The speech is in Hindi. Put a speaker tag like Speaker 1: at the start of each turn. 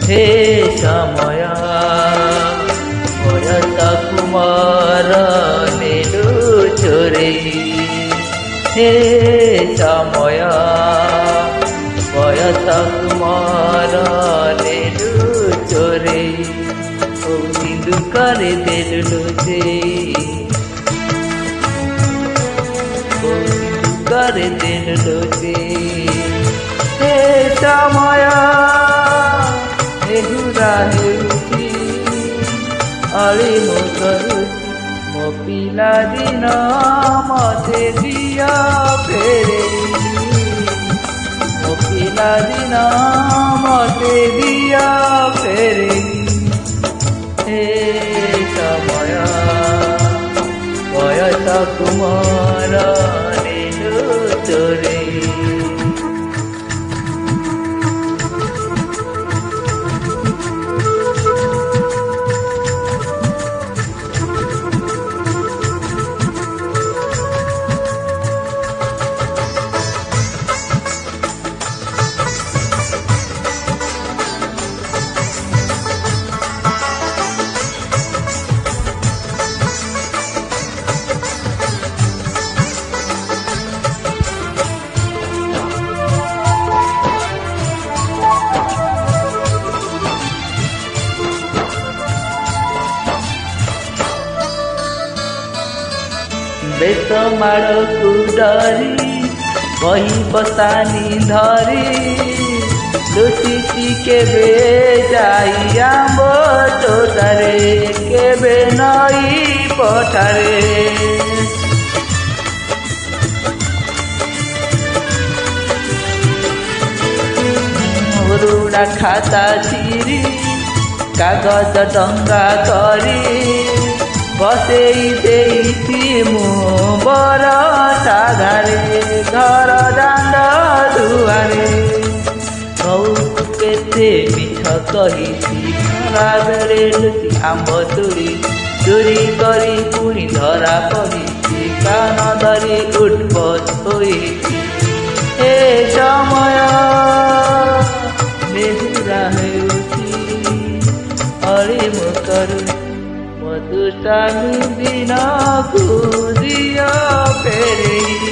Speaker 1: हे समय बयस कुमार नेलु चोरे हे समय बयस कुमार नेलु चोरे ओ सिंधु करे देलु से ओ सिंधु करे देलु से हे समय अली मो करुची मो पिला दिन मते दिया फेरे मो पिला दिन मते दिया फेरे हे समय बयस कुमार नेलु चोरे बेत माड़ को डरी वही बसानी धरी लुचिची केबे जाई आंब तोटारे केबे नई पठारे रुड़ा खाता चिरी कागज डंगा करी बसेई देती मु बरसा धारे घर दांड दुआरे बहु केते मिछ कही खरा बेले लुचि आंब तुरी चोरी करी पुणी धरा पड़ी कान धरी उठपट होई ए समय बेहुरा हेउची अली मो करुची दुष्टानु दिन को दिया फेरे।